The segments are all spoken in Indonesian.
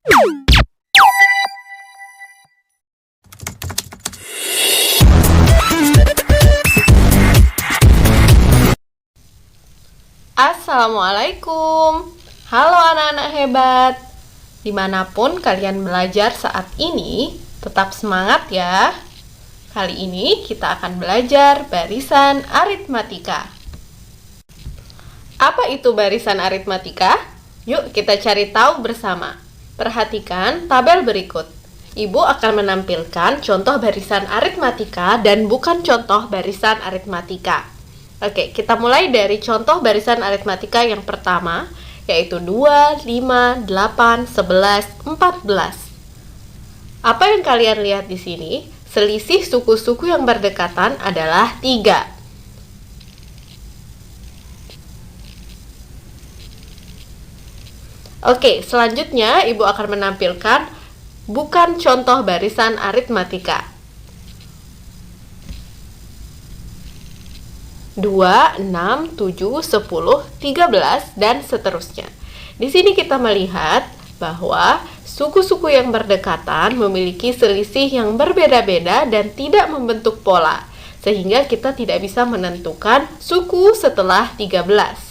Assalamualaikum. Halo anak-anak hebat. Dimanapun kalian belajar saat ini, tetap semangat ya. Kali ini kita akan belajar barisan aritmatika. Apa itu barisan aritmatika? Yuk kita cari tahu bersama. Perhatikan tabel berikut. Ibu akan menampilkan contoh barisan aritmatika dan bukan contoh barisan aritmatika. Oke, kita mulai dari contoh barisan aritmatika yang pertama, yaitu 2, 5, 8, 11, 14. Apa yang kalian lihat di sini? Selisih suku-suku yang berdekatan adalah 3. Oke, selanjutnya Ibu akan menampilkan bukan contoh barisan aritmatika. 2, 6, 7, 10, 13, dan seterusnya. Di sini kita melihat bahwa suku-suku yang berdekatan memiliki selisih yang berbeda-beda dan tidak membentuk pola, sehingga kita tidak bisa menentukan suku setelah 13.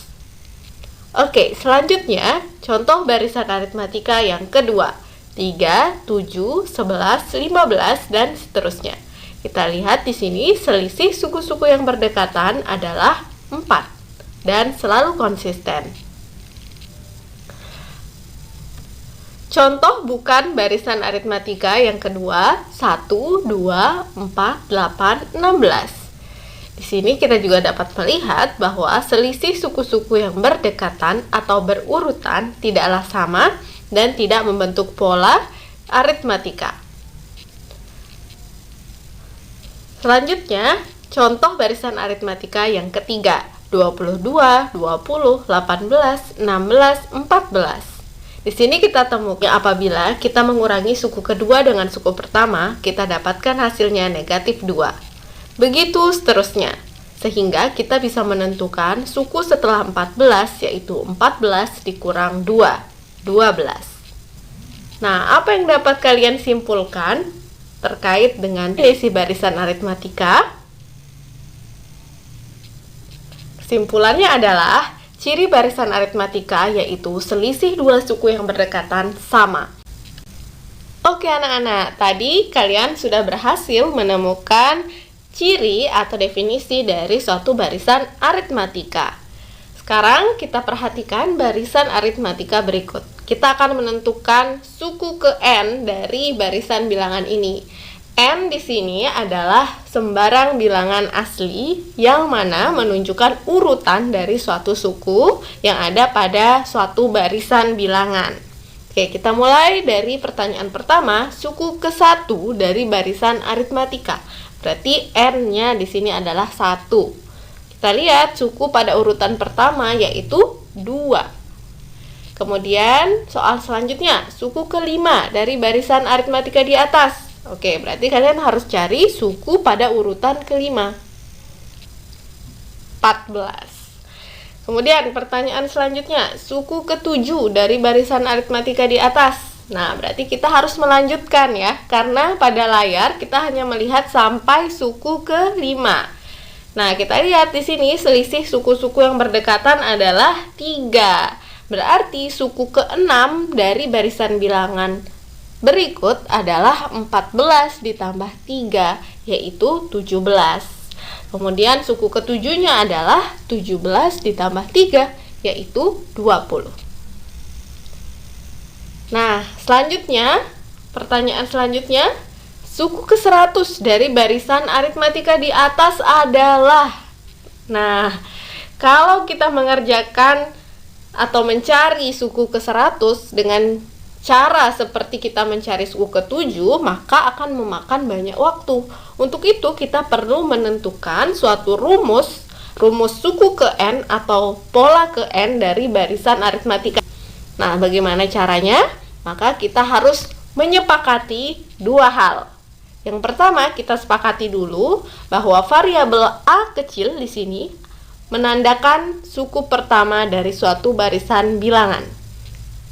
Oke, selanjutnya contoh barisan aritmatika yang kedua, 3, 7, 11, 15, dan seterusnya. Kita lihat di sini selisih suku-suku yang berdekatan adalah 4 dan selalu konsisten. Contoh bukan barisan aritmatika yang kedua, 1, 2, 4, 8, 16. Di sini kita juga dapat melihat bahwa selisih suku-suku yang berdekatan atau berurutan tidaklah sama dan tidak membentuk pola aritmatika. Selanjutnya, contoh barisan aritmatika yang ketiga, 22, 20, 18, 16, 14. Di sini kita temukan apabila kita mengurangi suku kedua dengan suku pertama, kita dapatkan hasilnya negatif 2. Begitu seterusnya, sehingga kita bisa menentukan suku setelah 14, yaitu 14 dikurang 2, 12. Nah, apa yang dapat kalian simpulkan terkait dengan selisih barisan aritmatika? Kesimpulannya adalah ciri barisan aritmatika yaitu selisih dua suku yang berdekatan sama. Oke anak-anak, tadi kalian sudah berhasil menemukan ciri atau definisi dari suatu barisan aritmatika. Sekarang kita perhatikan barisan aritmatika berikut. Kita akan menentukan suku ke N dari barisan bilangan ini. N di sini adalah sembarang bilangan asli yang mana menunjukkan urutan dari suatu suku yang ada pada suatu barisan bilangan. Oke, kita mulai dari pertanyaan pertama, suku ke-1 dari barisan aritmatika. Berarti N-nya di sini adalah 1. Kita lihat suku pada urutan pertama yaitu 2. Kemudian soal selanjutnya, suku ke-5 dari barisan aritmatika di atas. Oke, berarti kalian harus cari suku pada urutan ke-5. 14. Kemudian pertanyaan selanjutnya, suku ke-7 dari barisan aritmatika di atas. Nah, berarti kita harus melanjutkan ya, karena pada layar kita hanya melihat sampai suku ke-5. Nah, kita lihat di sini selisih suku-suku yang berdekatan adalah 3. Berarti suku ke-6 dari barisan bilangan berikut adalah 14 ditambah 3, yaitu 17. Kemudian suku ke-7-nya adalah 17 ditambah 3, yaitu 20. Nah, selanjutnya, pertanyaan selanjutnya, suku ke-100 dari barisan aritmatika di atas adalah. Nah, kalau kita mengerjakan atau mencari suku ke-100 dengan cara seperti kita mencari suku ke-7, maka akan memakan banyak waktu. Untuk itu kita perlu menentukan suatu rumus suku ke N atau pola ke N dari barisan aritmatika. Nah, bagaimana caranya? Maka kita harus menyepakati dua hal. Yang pertama, kita sepakati dulu bahwa variabel A kecil di sini menandakan suku pertama dari suatu barisan bilangan.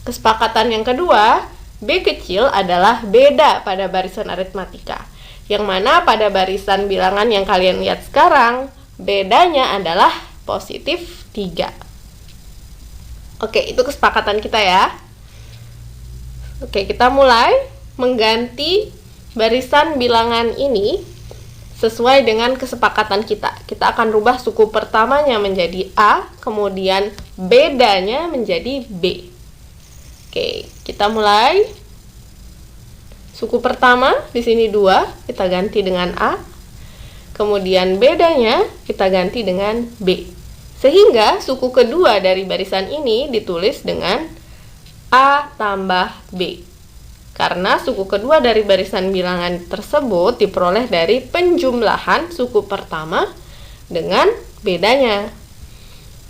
Kesepakatan yang kedua, B kecil adalah beda pada barisan aritmatika. Yang mana pada barisan bilangan yang kalian lihat sekarang, bedanya adalah positif 3. Oke, itu kesepakatan kita ya. Oke, kita mulai mengganti barisan bilangan ini sesuai dengan kesepakatan kita. Kita akan rubah suku pertamanya menjadi A, kemudian bedanya menjadi B. Oke, kita mulai. Suku pertama di sini 2, kita ganti dengan A. Kemudian bedanya kita ganti dengan B. Sehingga suku kedua dari barisan ini ditulis dengan A tambah B. Karena suku kedua dari barisan bilangan tersebut diperoleh dari penjumlahan suku pertama dengan bedanya.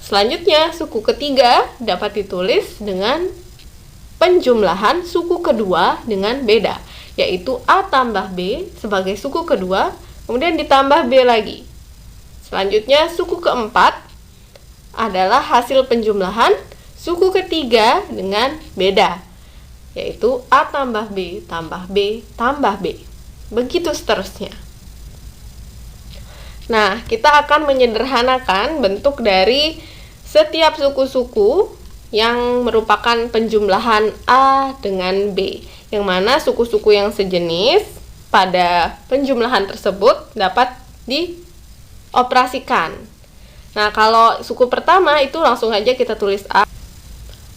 Selanjutnya, suku ketiga dapat ditulis dengan penjumlahan suku kedua dengan beda, yaitu A tambah B sebagai suku kedua, kemudian ditambah B lagi. Selanjutnya, suku keempat adalah hasil penjumlahan suku ketiga dengan beda, yaitu A tambah B tambah B tambah B. Begitu seterusnya. Nah, kita akan menyederhanakan bentuk dari setiap suku-suku yang merupakan penjumlahan A dengan B, yang mana suku-suku yang sejenis pada penjumlahan tersebut dapat dioperasikan. Nah, kalau suku pertama itu langsung aja kita tulis A.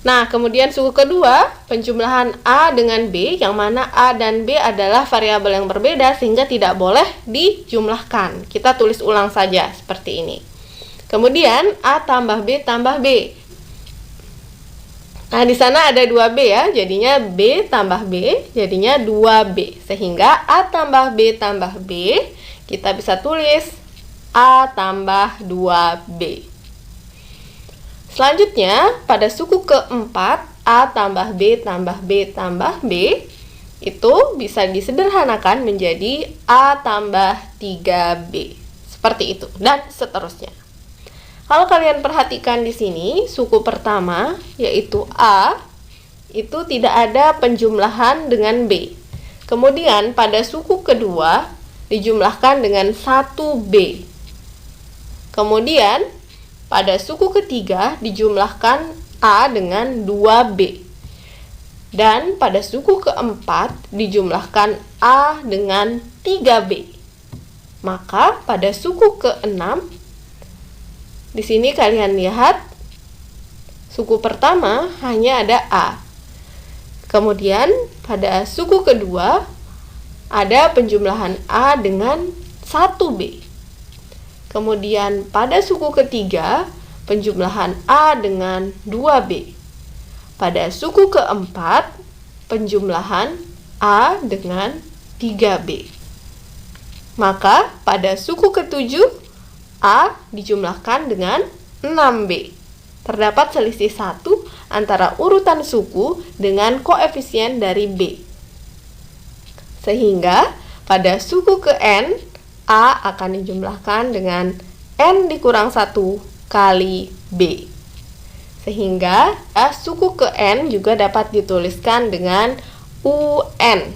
Nah, kemudian suku kedua, penjumlahan A dengan B, yang mana A dan B adalah variabel yang berbeda sehingga tidak boleh dijumlahkan. Kita tulis ulang saja seperti ini. Kemudian A tambah B tambah B. Nah, di sana ada 2B ya, jadinya B tambah B, jadinya 2B. Sehingga A tambah B tambah B, kita bisa tulis A tambah 2B. Selanjutnya, pada suku keempat, A tambah B tambah B tambah B, itu bisa disederhanakan menjadi A tambah 3B. Seperti itu, dan seterusnya. Kalau kalian perhatikan di sini, suku pertama, yaitu A, itu tidak ada penjumlahan dengan B. Kemudian, pada suku kedua, dijumlahkan dengan 1B. Kemudian, pada suku ketiga dijumlahkan A dengan 2B. Dan pada suku keempat dijumlahkan A dengan 3B. Maka pada suku keenam, di sini kalian lihat suku pertama hanya ada A. Kemudian pada suku kedua ada penjumlahan A dengan 1B. Kemudian pada suku ketiga, penjumlahan A dengan 2B. Pada suku keempat, penjumlahan A dengan 3B. Maka pada suku ketujuh, A dijumlahkan dengan 6B. Terdapat selisih 1 antara urutan suku dengan koefisien dari B. Sehingga pada suku ke N, A akan dijumlahkan dengan N dikurang 1 kali B. Sehingga suku ke N juga dapat dituliskan dengan UN.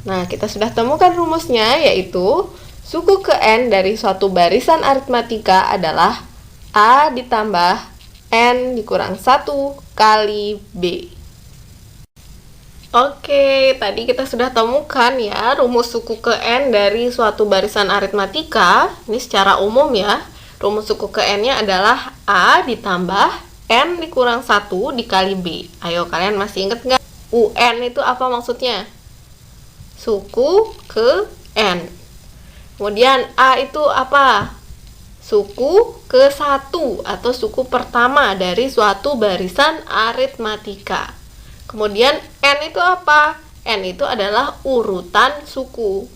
Nah, kita sudah temukan rumusnya, yaitu suku ke N dari suatu barisan aritmatika adalah A ditambah N dikurang 1 kali B. Oke, tadi kita sudah temukan ya rumus suku ke N dari suatu barisan aritmatika. Ini secara umum ya. Rumus suku ke N-nya adalah A ditambah N dikurang 1 dikali B. Ayo, kalian masih ingat nggak? UN itu apa maksudnya? Suku ke N. Kemudian A itu apa? Suku ke 1 atau suku pertama dari suatu barisan aritmatika. Kemudian N itu apa? N itu adalah urutan suku.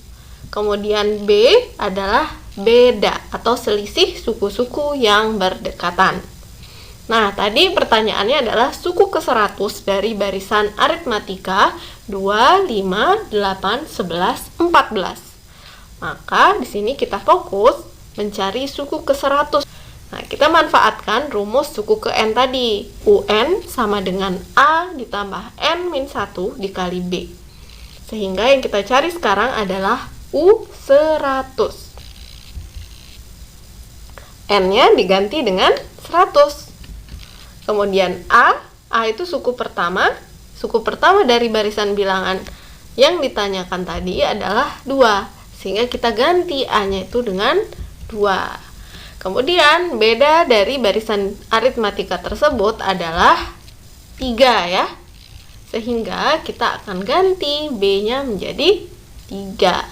Kemudian B adalah beda atau selisih suku-suku yang berdekatan. Nah, tadi pertanyaannya adalah suku ke 100 dari barisan aritmatika 2, 5, 8, 11, 14. Maka di sini kita fokus mencari suku ke 100. Nah, kita manfaatkan rumus suku ke N tadi. UN sama dengan A ditambah N-1 dikali B. Sehingga yang kita cari sekarang adalah U100. N-nya diganti dengan 100. Kemudian A itu suku pertama. Suku pertama dari barisan bilangan yang ditanyakan tadi adalah 2. Sehingga kita ganti A-nya itu dengan 2. Kemudian beda dari barisan aritmatika tersebut adalah 3 ya. Sehingga kita akan ganti B-nya menjadi 3.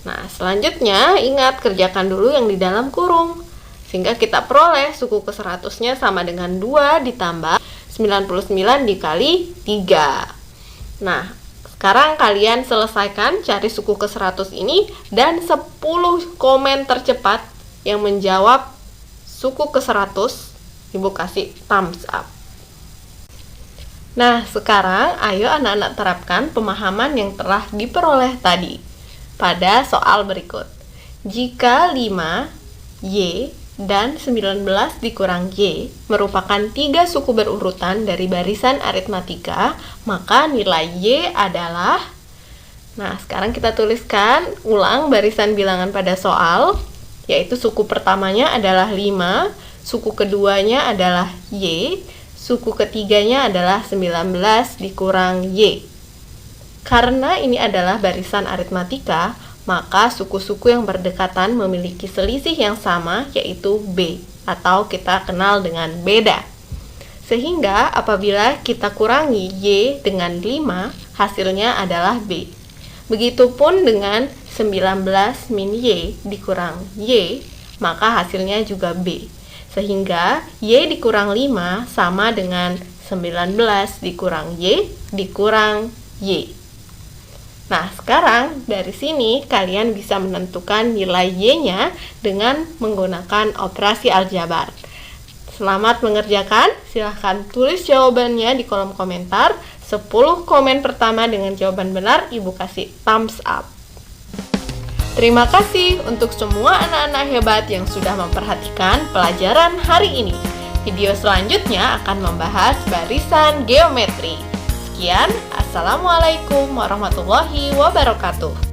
Nah, selanjutnya ingat kerjakan dulu yang di dalam kurung. Sehingga kita peroleh suku ke 100-nya sama dengan 2 ditambah 99 dikali 3. Nah, sekarang kalian selesaikan cari suku ke 100 ini dan 10 komen tercepat yang menjawab suku ke 100, Ibu kasih thumbs up. Nah, sekarang ayo anak-anak terapkan pemahaman yang telah diperoleh tadi pada soal berikut. Jika 5, Y, dan 19 dikurang Y merupakan 3 suku berurutan dari barisan aritmatika, maka nilai Y adalah... Nah, sekarang kita tuliskan ulang barisan bilangan pada soal, yaitu suku pertamanya adalah 5, suku keduanya adalah Y, suku ketiganya adalah 19 dikurang Y. Karena ini adalah barisan aritmatika, maka suku-suku yang berdekatan memiliki selisih yang sama, yaitu B, atau kita kenal dengan beda. Sehingga apabila kita kurangi Y dengan 5, hasilnya adalah B. Begitupun dengan 19 min Y dikurang Y, maka hasilnya juga B. Sehingga Y dikurang 5 sama dengan 19 dikurang Y dikurang Y. Nah, sekarang dari sini kalian bisa menentukan nilai Y-nya dengan menggunakan operasi aljabar. Selamat mengerjakan, silahkan tulis jawabannya di kolom komentar. 10 komen pertama dengan jawaban benar, Ibu kasih thumbs up. Terima kasih untuk semua anak-anak hebat yang sudah memperhatikan pelajaran hari ini. Video selanjutnya akan membahas barisan geometri. Sekian, Assalamualaikum warahmatullahi wabarakatuh.